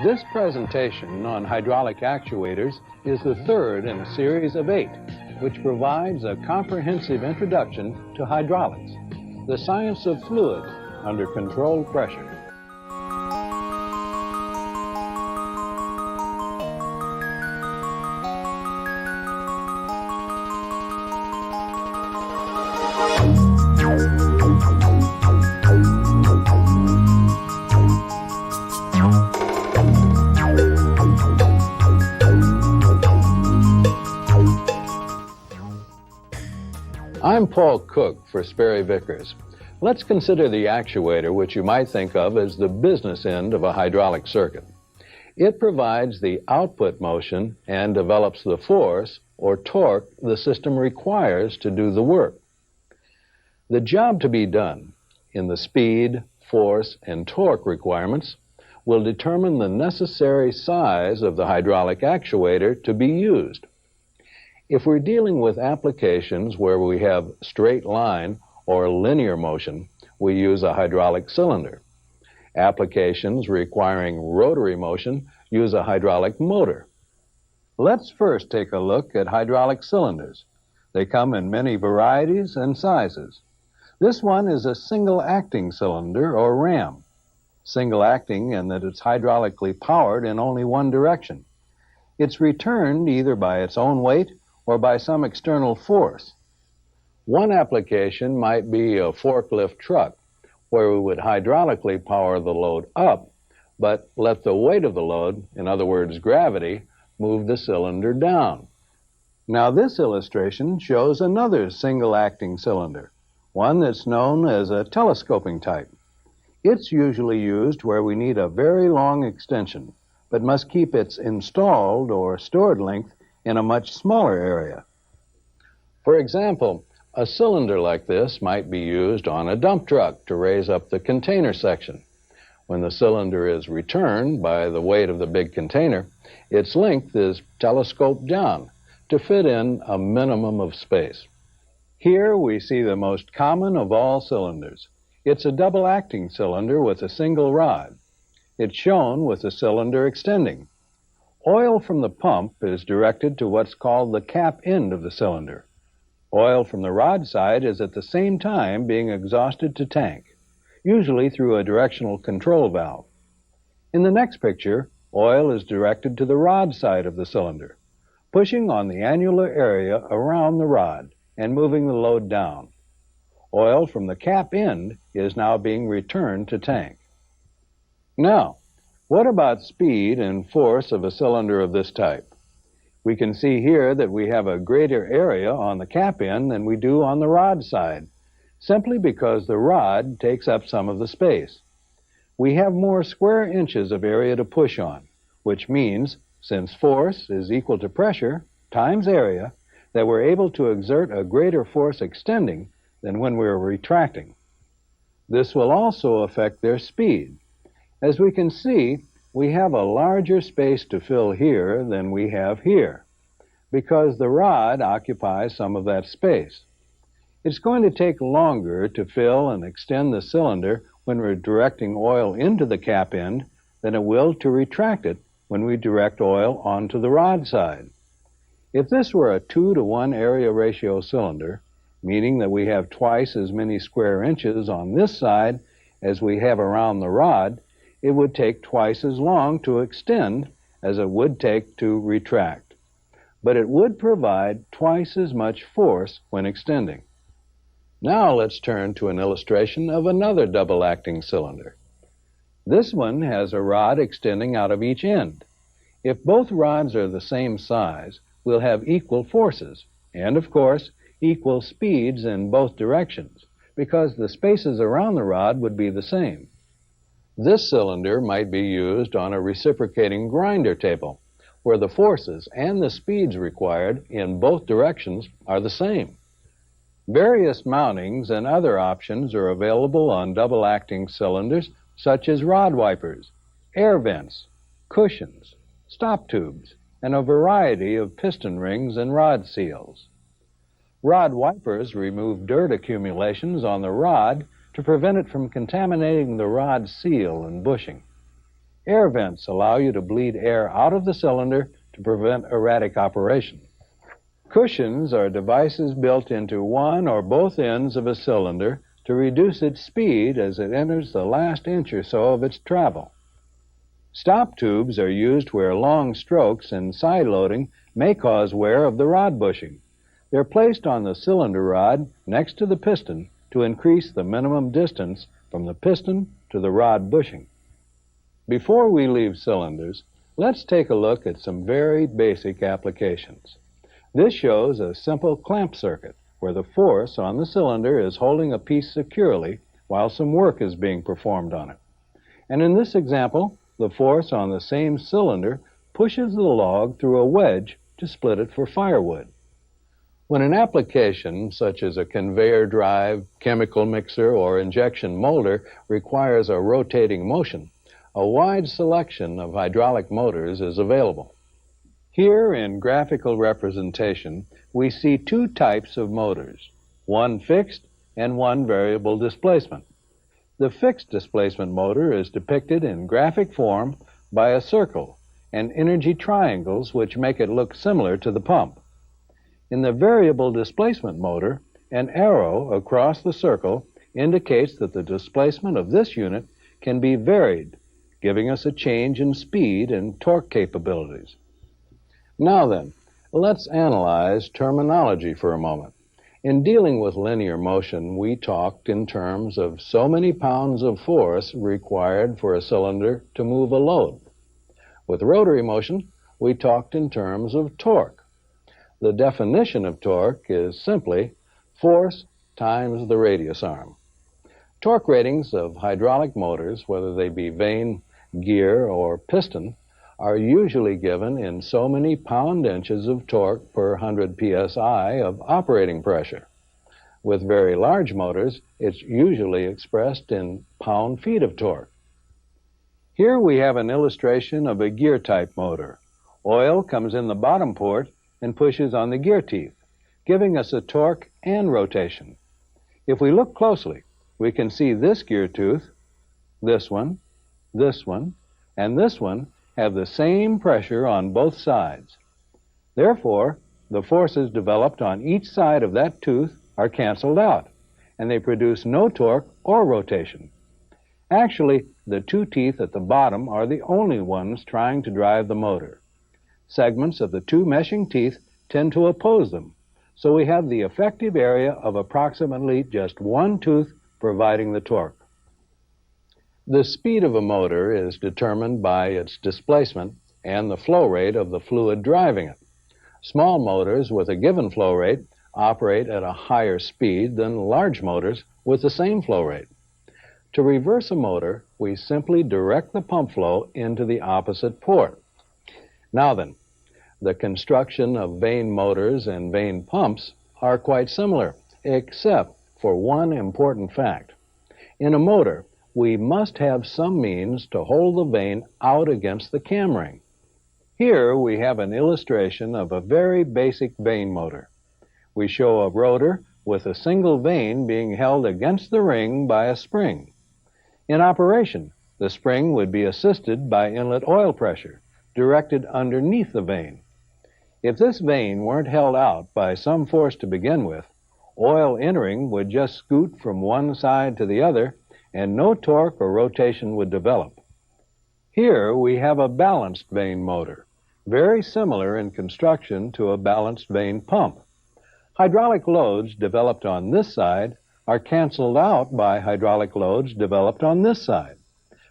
This presentation on hydraulic actuators is the third in a series of 8, which provides a comprehensive introduction to hydraulics, the science of fluids under controlled pressure. I'm Paul Cook for Sperry Vickers. Let's consider the actuator, which you might think of as the business end of a hydraulic circuit. It provides the output motion and develops the force or torque the system requires to do the work. The job to be done in the speed, force, and torque requirements will determine the necessary size of the hydraulic actuator to be used. If we're dealing with applications where we have straight line or linear motion, we use a hydraulic cylinder. Applications requiring rotary motion use a hydraulic motor. Let's first take a look at hydraulic cylinders. They come in many varieties and sizes. This one is a single-acting cylinder or ram. Single-acting in that it's hydraulically powered in only one direction. It's returned either by its own weight or by some external force. One application might be a forklift truck, where we would hydraulically power the load up, but let the weight of the load, in other words gravity, move the cylinder down. Now this illustration shows another single-acting cylinder, one that's known as a telescoping type. It's usually used where we need a very long extension, but must keep its installed or stored length in a much smaller area. For example, a cylinder like this might be used on a dump truck to raise up the container section. When the cylinder is returned by the weight of the big container, its length is telescoped down to fit in a minimum of space. Here we see the most common of all cylinders. It's a double-acting cylinder with a single rod. It's shown with the cylinder extending. Oil from the pump is directed to what's called the cap end of the cylinder. Oil from the rod side is at the same time being exhausted to tank, usually through a directional control valve. In the next picture, oil is directed to the rod side of the cylinder, pushing on the annular area around the rod and moving the load down. Oil from the cap end is now being returned to tank. Now, what about speed and force of a cylinder of this type? We can see here that we have a greater area on the cap end than we do on the rod side, simply because the rod takes up some of the space. We have more square inches of area to push on, which means, since force is equal to pressure times area, that we're able to exert a greater force extending than when we're retracting. This will also affect their speed. As we can see, we have a larger space to fill here than we have here, because the rod occupies some of that space. It's going to take longer to fill and extend the cylinder when we're directing oil into the cap end than it will to retract it when we direct oil onto the rod side. If this were a 2-to-1 area ratio cylinder, meaning that we have twice as many square inches on this side as we have around the rod, it would take twice as long to extend as it would take to retract. But it would provide twice as much force when extending. Now let's turn to an illustration of another double-acting cylinder. This one has a rod extending out of each end. If both rods are the same size, we'll have equal forces, and of course, equal speeds in both directions, because the spaces around the rod would be the same. This cylinder might be used on a reciprocating grinder table, where the forces and the speeds required in both directions are the same. Various mountings and other options are available on double-acting cylinders, such as rod wipers, air vents, cushions, stop tubes, and a variety of piston rings and rod seals. Rod wipers remove dirt accumulations on the rod to prevent it from contaminating the rod seal and bushing. Air vents allow you to bleed air out of the cylinder to prevent erratic operation. Cushions are devices built into one or both ends of a cylinder to reduce its speed as it enters the last inch or so of its travel. Stop tubes are used where long strokes and side loading may cause wear of the rod bushing. They're placed on the cylinder rod next to the piston to increase the minimum distance from the piston to the rod bushing. Before we leave cylinders, let's take a look at some very basic applications. This shows a simple clamp circuit where the force on the cylinder is holding a piece securely while some work is being performed on it. And in this example, the force on the same cylinder pushes the log through a wedge to split it for firewood. When an application, such as a conveyor drive, chemical mixer, or injection molder, requires a rotating motion, a wide selection of hydraulic motors is available. Here in graphical representation, we see two types of motors, one fixed and one variable displacement. The fixed displacement motor is depicted in graphic form by a circle and energy triangles which make it look similar to the pump. In the variable displacement motor, an arrow across the circle indicates that the displacement of this unit can be varied, giving us a change in speed and torque capabilities. Now then, let's analyze terminology for a moment. In dealing with linear motion, we talked in terms of so many pounds of force required for a cylinder to move a load. With rotary motion, we talked in terms of torque. The definition of torque is simply force times the radius arm. Torque ratings of hydraulic motors, whether they be vane, gear, or piston, are usually given in so many pound-inches of torque per 100 psi of operating pressure. With very large motors, it's usually expressed in pound-feet of torque. Here we have an illustration of a gear-type motor. Oil comes in the bottom port and pushes on the gear teeth, giving us a torque and rotation. If we look closely, we can see this gear tooth, this one, and this one have the same pressure on both sides. Therefore, the forces developed on each side of that tooth are canceled out, and they produce no torque or rotation. Actually, the two teeth at the bottom are the only ones trying to drive the motor. Segments of the two meshing teeth tend to oppose them, so we have the effective area of approximately just one tooth providing the torque. The speed of a motor is determined by its displacement and the flow rate of the fluid driving it. Small motors with a given flow rate operate at a higher speed than large motors with the same flow rate. To reverse a motor, we simply direct the pump flow into the opposite port. Now then, the construction of vane motors and vane pumps are quite similar, except for one important fact. In a motor, we must have some means to hold the vane out against the cam ring. Here we have an illustration of a very basic vane motor. We show a rotor with a single vane being held against the ring by a spring. In operation, the spring would be assisted by inlet oil pressure, directed underneath the vane. If this vane weren't held out by some force to begin with, oil entering would just scoot from one side to the other, and no torque or rotation would develop. Here we have a balanced vane motor, very similar in construction to a balanced vane pump. Hydraulic loads developed on this side are canceled out by hydraulic loads developed on this side.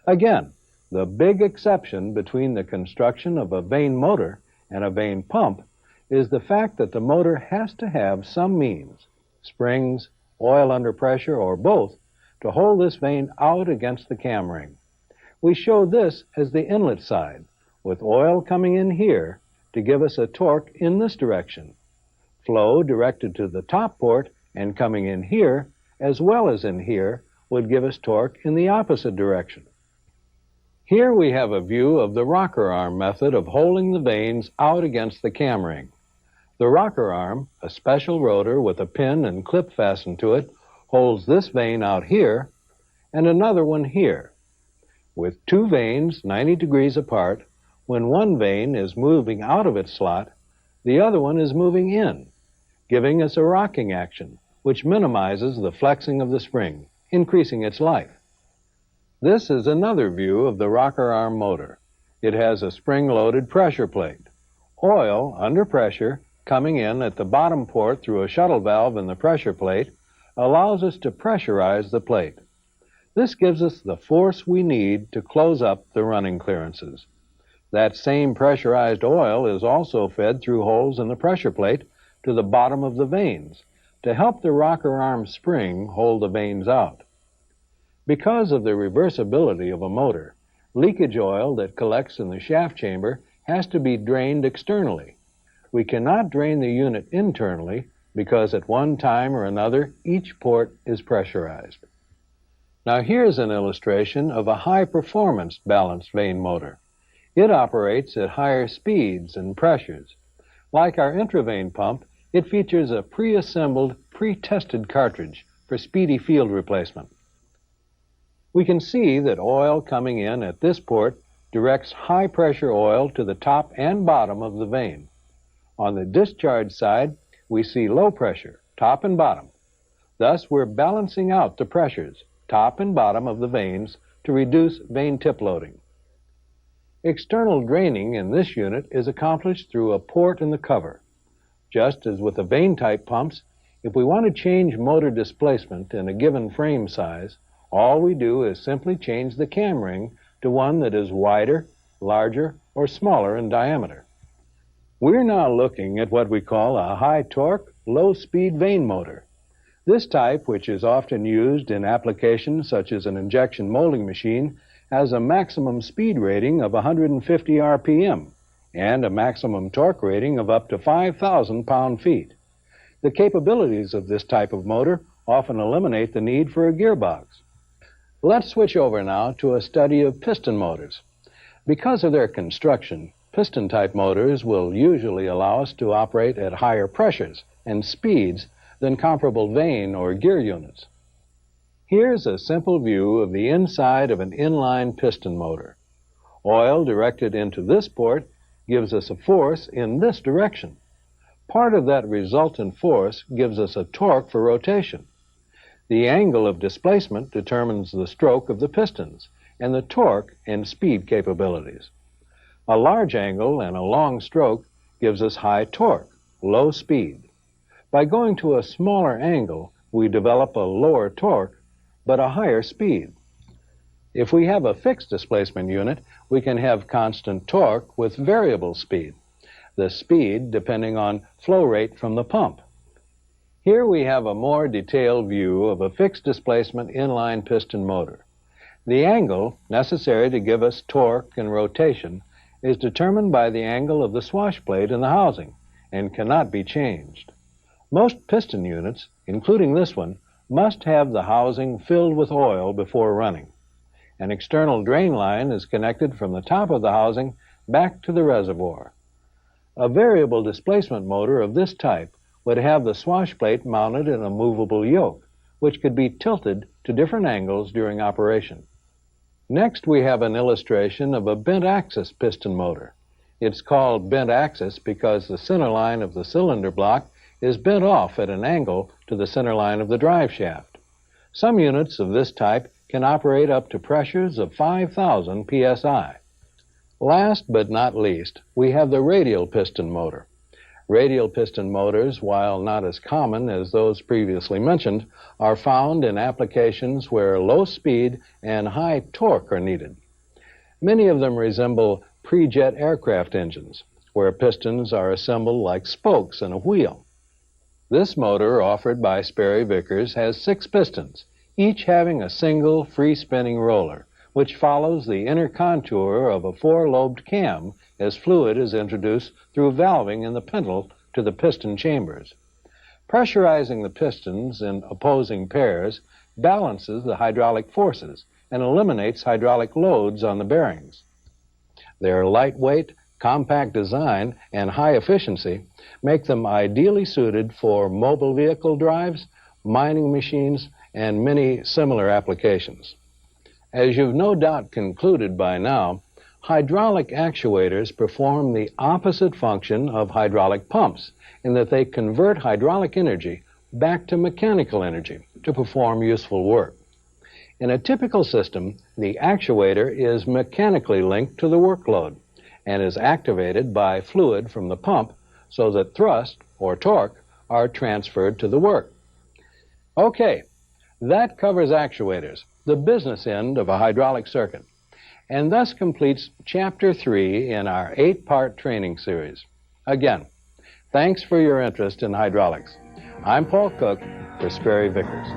Again, the big exception between the construction of a vane motor and a vane pump is the fact that the motor has to have some means, springs, oil under pressure, or both, to hold this vane out against the cam ring. We show this as the inlet side, with oil coming in here to give us a torque in this direction. Flow directed to the top port and coming in here, as well as in here, would give us torque in the opposite direction. Here we have a view of the rocker arm method of holding the vanes out against the cam ring. The rocker arm, a special rotor with a pin and clip fastened to it, holds this vane out here and another one here. with two vanes 90 degrees apart. When one vane is moving out of its slot, the other one is moving in, giving us a rocking action, which minimizes the flexing of the spring, increasing its life. This is another view of the rocker arm motor. It has a spring-loaded pressure plate. Oil, under pressure, coming in at the bottom port through a shuttle valve in the pressure plate, allows us to pressurize the plate. This gives us the force we need to close up the running clearances. That same pressurized oil is also fed through holes in the pressure plate to the bottom of the vanes to help the rocker arm spring hold the vanes out. Because of the reversibility of a motor, leakage oil that collects in the shaft chamber has to be drained externally. We cannot drain the unit internally because at one time or another each port is pressurized. Now here's an illustration of a high-performance balanced vane motor. It operates at higher speeds and pressures. Like our intravane pump, it features a pre-assembled, pre-tested cartridge for speedy field replacement. We can see that oil coming in at this port directs high-pressure oil to the top and bottom of the vane. On the discharge side, we see low pressure, top and bottom. Thus, we're balancing out the pressures, top and bottom of the vanes, to reduce vane tip loading. External draining in this unit is accomplished through a port in the cover. Just as with the vane-type pumps, if we want to change motor displacement in a given frame size, all we do is simply change the cam ring to one that is wider, larger, or smaller in diameter. We're now looking at what we call a high-torque, low-speed vane motor. This type, which is often used in applications such as an injection molding machine, has a maximum speed rating of 150 RPM and a maximum torque rating of up to 5,000 pound-feet. The capabilities of this type of motor often eliminate the need for a gearbox. Let's switch over now to a study of piston motors. Because of their construction, piston-type motors will usually allow us to operate at higher pressures and speeds than comparable vane or gear units. Here's a simple view of the inside of an inline piston motor. Oil directed into this port gives us a force in this direction. Part of that resultant force gives us a torque for rotation. The angle of displacement determines the stroke of the pistons and the torque and speed capabilities. A large angle and a long stroke gives us high torque, low speed. By going to a smaller angle, we develop a lower torque, but a higher speed. If we have a fixed displacement unit, we can have constant torque with variable speed, the speed depending on flow rate from the pump. Here we have a more detailed view of a fixed displacement inline piston motor. The angle necessary to give us torque and rotation is determined by the angle of the swash plate in the housing and cannot be changed. Most piston units, including this one, must have the housing filled with oil before running. An external drain line is connected from the top of the housing back to the reservoir. A variable displacement motor of this type would have the swash plate mounted in a movable yoke, which could be tilted to different angles during operation. Next, we have an illustration of a bent axis piston motor. It's called bent axis because the center line of the cylinder block is bent off at an angle to the center line of the drive shaft. Some units of this type can operate up to pressures of 5,000 psi. Last but not least, we have the radial piston motor. Radial piston motors, while not as common as those previously mentioned, are found in applications where low speed and high torque are needed. Many of them resemble pre-jet aircraft engines, where pistons are assembled like spokes in a wheel. This motor, offered by Sperry Vickers, has 6 pistons, each having a single free-spinning roller, which follows the inner contour of a 4-lobed cam as fluid is introduced through valving in the pintle to the piston chambers. Pressurizing the pistons in opposing pairs balances the hydraulic forces and eliminates hydraulic loads on the bearings. Their lightweight, compact design, and high efficiency make them ideally suited for mobile vehicle drives, mining machines, and many similar applications. As you've no doubt concluded by now, hydraulic actuators perform the opposite function of hydraulic pumps in that they convert hydraulic energy back to mechanical energy to perform useful work. In a typical system, the actuator is mechanically linked to the workload and is activated by fluid from the pump so that thrust or torque are transferred to the work. Okay, that covers actuators, the business end of a hydraulic circuit, and thus completes Chapter 3 in our 8-part training series. Again, thanks for your interest in hydraulics. I'm Paul Cook for Sperry Vickers.